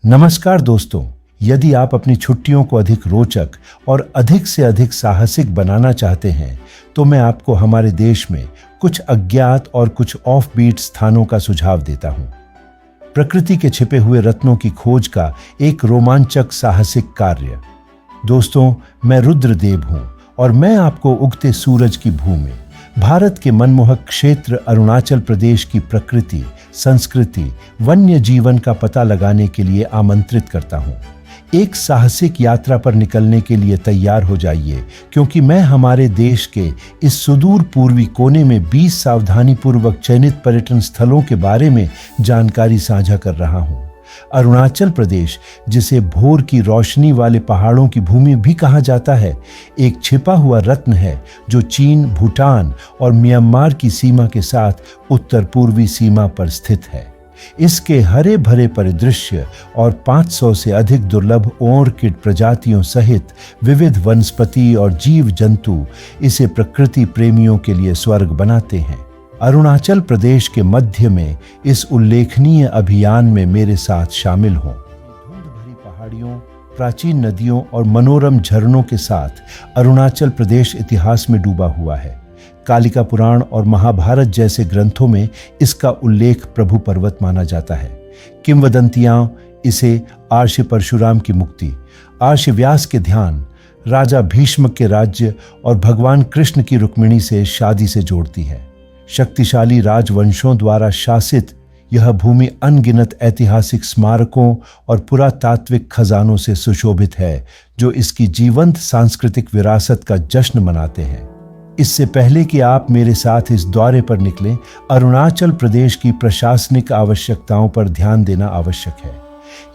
नमस्कार दोस्तों। यदि आप अपनी छुट्टियों को अधिक रोचक और अधिक से अधिक साहसिक बनाना चाहते हैं तो मैं आपको हमारे देश में कुछ अज्ञात और कुछ ऑफ बीट स्थानों का सुझाव देता हूं। प्रकृति के छिपे हुए रत्नों की खोज का एक रोमांचक साहसिक कार्य। दोस्तों, मैं रुद्रदेव हूं और मैं आपको उगते सूरज की भूमि, भारत के मनमोहक क्षेत्र अरुणाचल प्रदेश की प्रकृति, संस्कृति, वन्य जीवन का पता लगाने के लिए आमंत्रित करता हूं। एक साहसिक यात्रा पर निकलने के लिए तैयार हो जाइए, क्योंकि मैं हमारे देश के इस सुदूर पूर्वी कोने में 20 सावधानीपूर्वक चयनित पर्यटन स्थलों के बारे में जानकारी साझा कर रहा हूं। अरुणाचल प्रदेश, जिसे भोर की रोशनी वाले पहाड़ों की भूमि भी कहा जाता है, एक छिपा हुआ रत्न है जो चीन, भूटान और म्यांमार की सीमा के साथ उत्तर पूर्वी सीमा पर स्थित है। इसके हरे भरे परिदृश्य और 500 से अधिक दुर्लभ ऑर्किड प्रजातियों सहित विविध वनस्पति और जीव जंतु इसे प्रकृति प्रेमियों के लिए स्वर्ग बनाते हैं। अरुणाचल प्रदेश के मध्य में इस उल्लेखनीय अभियान में मेरे साथ शामिल हों। धुंध भरी पहाड़ियों, प्राचीन नदियों और मनोरम झरनों के साथ अरुणाचल प्रदेश इतिहास में डूबा हुआ है। कालिका पुराण और महाभारत जैसे ग्रंथों में इसका उल्लेख प्रभु पर्वत माना जाता है। किंवदंतियां इसे आर्ष परशुराम की मुक्ति, आर्ष व्यास के ध्यान, राजा भीष्म के राज्य और भगवान कृष्ण की रुक्मिणी से शादी से जोड़ती है। शक्तिशाली राजवंशों द्वारा शासित यह भूमि अनगिनत ऐतिहासिक स्मारकों और पुरातात्विक खजानों से सुशोभित है, जो इसकी जीवंत सांस्कृतिक विरासत का जश्न मनाते हैं। इससे पहले कि आप मेरे साथ इस दौरे पर निकलें, अरुणाचल प्रदेश की प्रशासनिक आवश्यकताओं पर ध्यान देना आवश्यक है।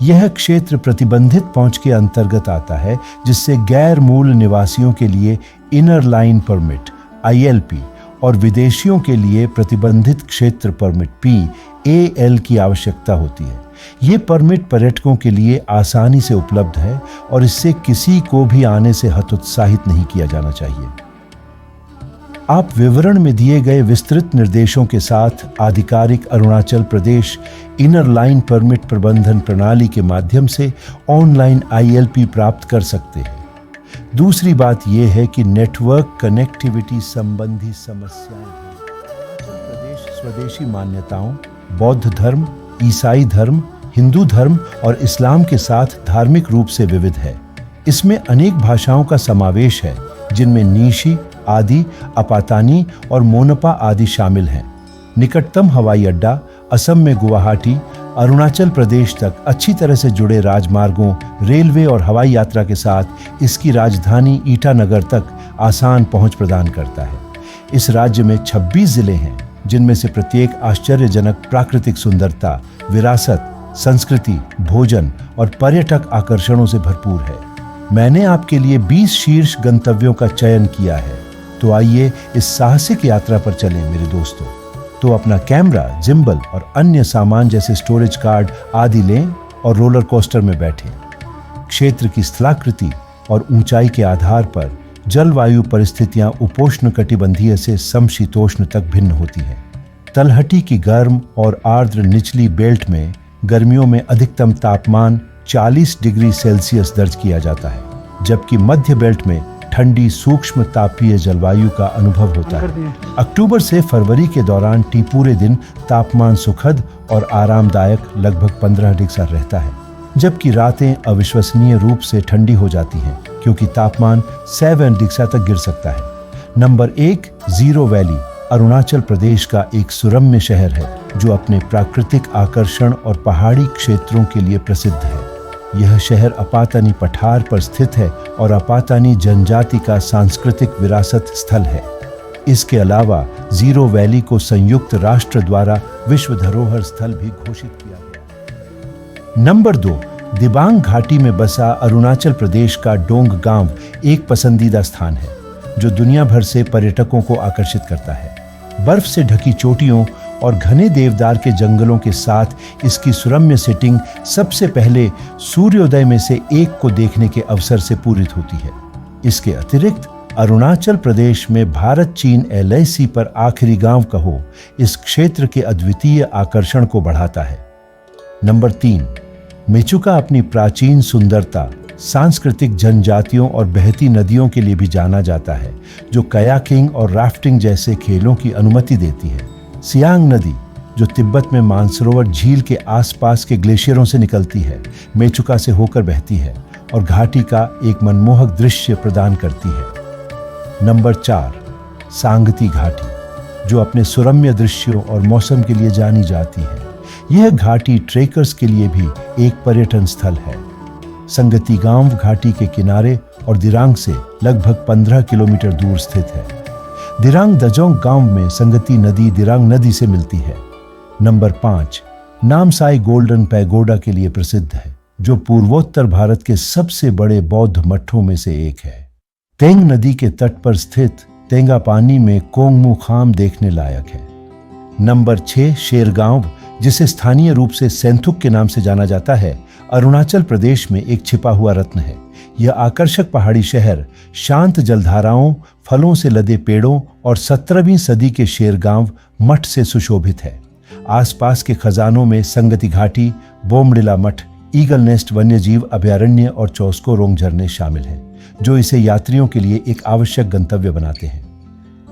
यह क्षेत्र प्रतिबंधित पहुंच के अंतर्गत आता है, जिससे गैर मूल निवासियों के लिए इनर लाइन परमिट (ILP) और विदेशियों के लिए प्रतिबंधित क्षेत्र परमिट (PAL) की आवश्यकता होती है। ये परमिट पर्यटकों के लिए आसानी से उपलब्ध है और इससे किसी को भी आने से हतोत्साहित नहीं किया जाना चाहिए। आप विवरण में दिए गए विस्तृत निर्देशों के साथ आधिकारिक Arunachal Pradesh inner line permit प्रबंधन प्रणाली के माध्यम से ऑनलाइन ILP प्राप्त कर सकते हैं। दूसरी बात यह है कि नेटवर्क कनेक्टिविटी संबंधी समस्याएं हैं। अरुणाचल प्रदेश स्वदेशी मान्यताओं, बौद्ध धर्म, ईसाई धर्म, हिंदू धर्म और इस्लाम के साथ धार्मिक रूप से विविध है। इसमें अनेक भाषाओं का समावेश है, जिनमें नीशी, आदि, अपातानी और मोनपा आदि शामिल हैं। निकटतम हवाई अड्डा असम में गुवाहाटी, अरुणाचल प्रदेश तक अच्छी तरह से जुड़े राजमार्गों, रेलवे और हवाई यात्रा के साथ इसकी राजधानी ईटानगर तक आसान पहुंच प्रदान करता है। इस राज्य में 26 जिले हैं, जिनमें से प्रत्येक आश्चर्यजनक प्राकृतिक सुंदरता, विरासत, संस्कृति, भोजन और पर्यटक आकर्षणों से भरपूर है। मैंने आपके लिए 20 शीर्ष गंतव्यों का चयन किया है, तो आइए इस साहसिक यात्रा पर चलें मेरे दोस्तों। तो अपना कैमरा, जिम्बल और अन्य सामान जैसे स्टोरेज कार्ड आदि लें और रोलर कोस्टर में बैठें। क्षेत्र की स्थलाकृति और ऊंचाई के आधार पर जलवायु परिस्थितियां उपोष्णकटिबंधीय से समशीतोष्ण तक भिन्न होती हैं। तलहटी की गर्म और आर्द्र निचली बेल्ट में गर्मियों में अधिकतम तापमान 40 डिग्री सेल्सियस दर्ज किया जाता है, जबकि मध्य बेल्ट में ठंडी सूक्ष्म तापीय जलवायु का अनुभव होता है। अक्टूबर से फरवरी के दौरान पूरे दिन तापमान सुखद और आरामदायक लगभग 15 डिग्री रहता है, जबकि रातें अविश्वसनीय रूप से ठंडी हो जाती हैं, क्योंकि तापमान 7 डिग्री तक गिर सकता है। Number 1, zero valley Arunachal Pradesh का एक सुरम्य शहर है, जो अपने प्राकृतिक आकर्षण और पहाड़ी क्षेत्रों के लिए प्रसिद्ध है। यह शहर अपातानी पठार पर स्थित है और अपातानी जनजाति का सांस्कृतिक विरासत स्थल है। इसके अलावा जीरो वैली को संयुक्त राष्ट्र द्वारा विश्व धरोहर स्थल भी घोषित किया गया। नंबर 2, दिबांग घाटी में बसा अरुणाचल प्रदेश का डोंग गांव एक पसंदीदा स्थान है, जो दुनिया भर से पर्यटकों को आकर्षित करता है। बर्फ से ढकी चोटियों और घने देवदार के जंगलों के साथ इसकी सुरम्य सेटिंग सबसे पहले सूर्योदय में से एक को देखने के अवसर से पूरित होती है। इसके अतिरिक्त अरुणाचल प्रदेश में भारत चीन LIC पर आखिरी गांव कहो इस क्षेत्र के अद्वितीय आकर्षण को बढ़ाता है। नंबर 3, मेचुका अपनी प्राचीन सुंदरता, सांस्कृतिक जनजातियों और बहती नदियों के लिए भी जाना जाता है, जो कयाकिंग और राफ्टिंग जैसे खेलों की अनुमति देती है। सियांग नदी, जो तिब्बत में मानसरोवर झील के आसपास के ग्लेशियरों से निकलती है, मेचुका से होकर बहती है और घाटी का एक मनमोहक दृश्य प्रदान करती है। नंबर 4, सांगती घाटी, जो अपने सुरम्य दृश्यों और मौसम के लिए जानी जाती है। यह घाटी ट्रेकर्स के लिए भी एक पर्यटन स्थल है। संगती गांव घाटी के किनारे और दिरांग से लगभग 15 किलोमीटर दूर स्थित है। दिरांग दजोंग गांव में संगती नदी दिरांग नदी से मिलती है। नंबर 5, नामसाई गोल्डन पैगोडा के लिए प्रसिद्ध है, जो पूर्वोत्तर भारत के सबसे बड़े बौद्ध मठों में से एक है। तेंग नदी के तट पर स्थित तेंगापानी में कोंगमू खाम देखने लायक है। नंबर 6, शेरगांव, जिसे स्थानीय रूप से सेंथुक के नाम से जाना जाता है, अरुणाचल प्रदेश में एक छिपा हुआ रत्न है। यह आकर्षक पहाड़ी शहर शांत जलधाराओं, फलों से लदे पेड़ों और 17वीं सदी के शेरगांव मठ से सुशोभित है। आसपास के खजानों में संगति घाटी, बोमडिला मठ, ईगल नेस्ट वन्यजीव अभयारण्य और चौस्को रोंग झरने शामिल हैं, जो इसे यात्रियों के लिए एक आवश्यक गंतव्य बनाते हैं।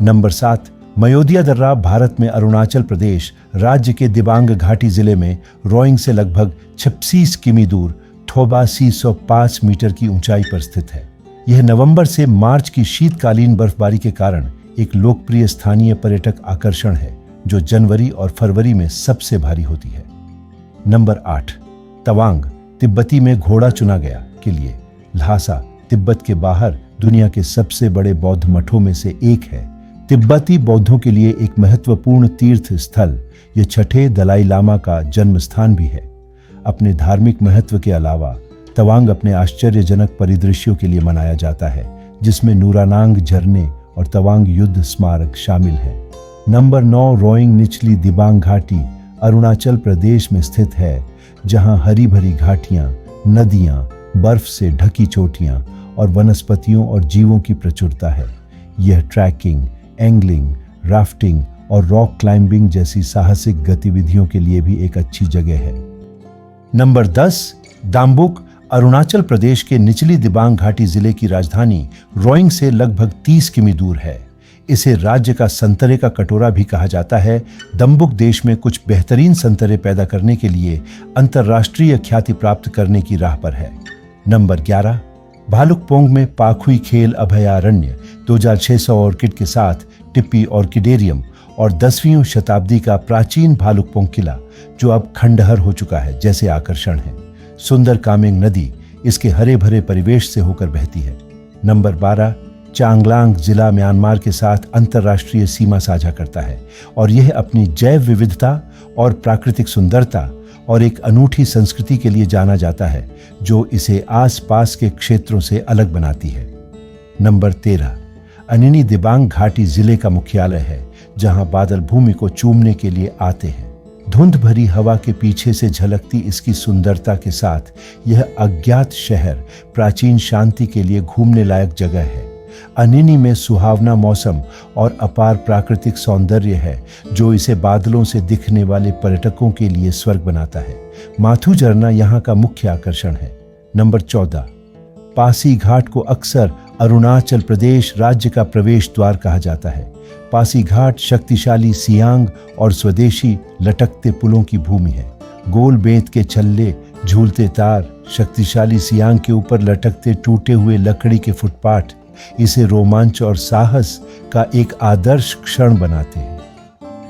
नंबर 7, मयोदिया दर्रा भारत में अरुणाचल प्रदेश राज्य के दिबांग घाटी जिले में रोइंग से लगभग 36 किमी दूर थोबा 305 मीटर की ऊंचाई पर स्थित है। यह नवंबर से मार्च की शीतकालीन बर्फबारी के कारण एक लोकप्रिय स्थानीय पर्यटक आकर्षण है, जो जनवरी और फरवरी में सबसे भारी होती है। नंबर 8, तवांग, तिब्बती में घोड़ा चुना गया के लिए। ल्हासा तिब्बत के बाहर दुनिया के सबसे बड़े बौद्ध मठों में से एक है। तिब्बती बौद्धों के लिए एक महत्वपूर्ण तीर्थ स्थल, यह छठे दलाई लामा का जन्म स्थान भी है। अपने धार्मिक महत्व के अलावा तवांग अपने आश्चर्यजनक परिदृश्यों के लिए मनाया जाता है, जिसमें नूरानांग झरने और तवांग युद्ध स्मारक शामिल है। नंबर 9, रोइंग निचली दिबांग घाटी अरुणाचल प्रदेश में स्थित है, जहां हरी भरी घाटियां, नदियां, बर्फ से ढकी चोटियां और वनस्पतियों और जीवों की प्रचुरता है। यह ट्रैकिंग, एंगलिंग, राफ्टिंग और रॉक क्लाइंबिंग जैसी साहसिक गतिविधियों के लिए भी एक अच्छी जगह है। नंबर 10, दाम्बुक, अरुणाचल प्रदेश के निचली दिबांग घाटी जिले की राजधानी रोइंग से लगभग 30 किमी दूर है। इसे राज्य का संतरे का कटोरा भी कहा जाता है। दम्बुक देश में कुछ बेहतरीन संतरे पैदा करने के लिए अंतर्राष्ट्रीय ख्याति प्राप्त करने की राह पर है। नंबर 11, भालुकपोंग में पाखुई खेल अभयारण्य 2600 ऑर्किड के साथ टिप्पी ऑर्किडेरियम और 10वीं शताब्दी का प्राचीन भालुकपोंग किला, जो अब खंडहर हो चुका है, जैसे आकर्षण है। सुंदर कामेंग नदी इसके हरे भरे परिवेश से होकर बहती है। नंबर 12, चांगलांग जिला म्यांमार के साथ अंतर्राष्ट्रीय सीमा साझा करता है और यह अपनी जैव विविधता और प्राकृतिक सुंदरता और एक अनूठी संस्कृति के लिए जाना जाता है, जो इसे आसपास के क्षेत्रों से अलग बनाती है। नंबर 13, अनिनी दिबांग घाटी जिले का मुख्यालय है, जहां बादल भूमि को चूमने के लिए आते हैं। धुंध भरी हवा के पीछे से झलकती इसकी सुंदरता के साथ यह अज्ञात शहर प्राचीन शांति के लिए घूमने लायक जगह है। अनिनी में सुहावना मौसम और अपार प्राकृतिक सौंदर्य है, जो इसे बादलों से दिखने वाले पर्यटकों के लिए स्वर्ग बनाता है। माथु झरना यहाँ का मुख्य आकर्षण है। नंबर 14, पासी घाट को अक्सर अरुणाचल प्रदेश राज्य का प्रवेश द्वार कहा जाता है। पासी घाट शक्तिशाली सियांग और स्वदेशी लटकते पुलों की भूमि है। गोल बेंत के छल्ले, झूलते तार, शक्तिशाली सियांग के ऊपर लटकते टूटे हुए लकड़ी के फुटपाथ इसे रोमांच और साहस का एक आदर्श क्षण बनाते हैं।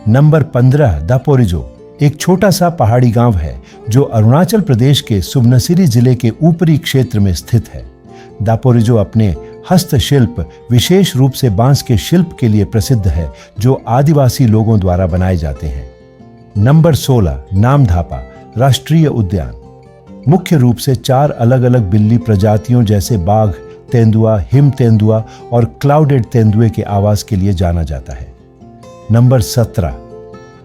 नंबर 15, दापोरिजो एक छोटा सा पहाड़ी गांव है, जो अरुणाचल प्रदेश के सुबनसिरी जिले के ऊपरी क्षेत्र में स्थित है। दापोरिजो अपने हस्तशिल्प, विशेष रूप से बांस के शिल्प के लिए प्रसिद्ध है, जो आदिवासी लोगों द्वारा बनाए जाते हैं। नंबर 16, नामधापा राष्ट्रीय उद्यान मुख्य रूप से 4 अलग अलग बिल्ली प्रजातियों जैसे बाघ, तेंदुआ, हिम तेंदुआ और क्लाउडेड तेंदुए के आवास के लिए जाना जाता है। नंबर 17,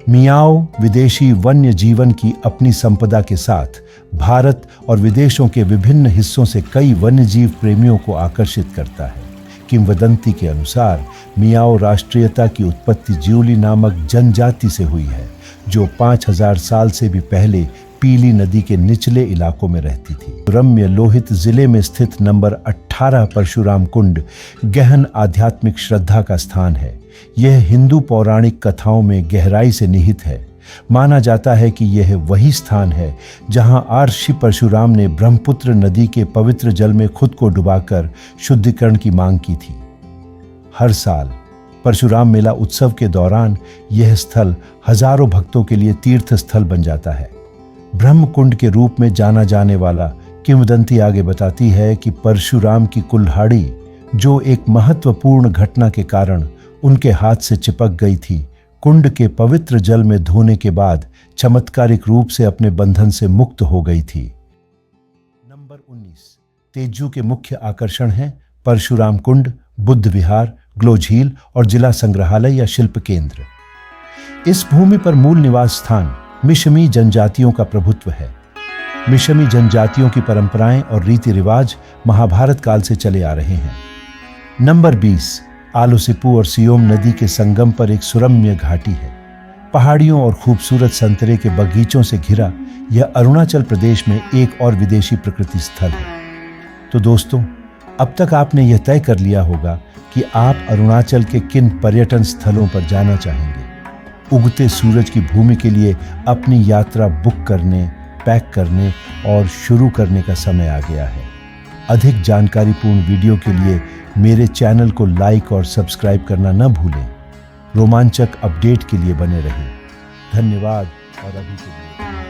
मियाओ विदेशी वन्य जीवन की अपनी संपदा के साथ भारत और विदेशों के विभिन्न हिस्सों से कई वन्यजीव प्रेमियों को आकर्षित करता है। किंवदंती के अनुसार मियाओ राष्ट्रीयता की उत्पत्ति ज्यूली नामक जनजाति से हुई है, जो 5000 साल से भी पहले पीली नदी के निचले इलाकों में रहती थी। रम्य लोहित जिले में स्थित नंबर 18 परशुराम कुंड गहन आध्यात्मिक श्रद्धा का स्थान है। यह हिंदू पौराणिक कथाओं में गहराई से निहित है। माना जाता है कि यह वही स्थान है जहां आर्षि परशुराम ने ब्रह्मपुत्र नदी के पवित्र जल में खुद को डुबाकर शुद्धिकरण की मांग की थी। हर साल परशुराम मेला उत्सव के दौरान यह स्थल हजारों भक्तों के लिए तीर्थ स्थल बन जाता है। ब्रह्मकुंड के रूप में जाना जाने वाला किंवदंती आगे बताती है कि परशुराम की कुल्हाड़ी, जो एक महत्वपूर्ण घटना के कारण उनके हाथ से चिपक गई थी, कुंड के पवित्र जल में धोने के बाद चमत्कारिक रूप से अपने बंधन से मुक्त हो गई थी। नंबर 19 तेजू के मुख्य आकर्षण हैं परशुराम कुंड, बुद्ध विहार, ग्लो झील और जिला संग्रहालय या शिल्प केंद्र। इस भूमि पर मूल निवास स्थान मिशमी जनजातियों का प्रभुत्व है। मिशमी जनजातियों की परंपराएं और रीति रिवाज महाभारत काल से चले आ रहे हैं। नंबर 20 आलुसिपू और सियोम नदी के संगम पर एक सुरम्य घाटी है। पहाड़ियों और खूबसूरत संतरे के बगीचों से घिरा यह अरुणाचल प्रदेश में एक और विदेशी प्रकृति स्थल है। तो दोस्तों, अब तक आपने यह तय कर लिया होगा कि आप अरुणाचल के किन पर्यटन स्थलों पर जाना चाहेंगे। उगते सूरज की भूमि के लिए अपनी यात्रा बुक करने, पैक करने और शुरू करने का समय आ गया है। अधिक जानकारीपूर्ण वीडियो के लिए मेरे चैनल को लाइक और सब्सक्राइब करना न भूलें। रोमांचक अपडेट के लिए बने रहें। धन्यवाद और अभी के लिए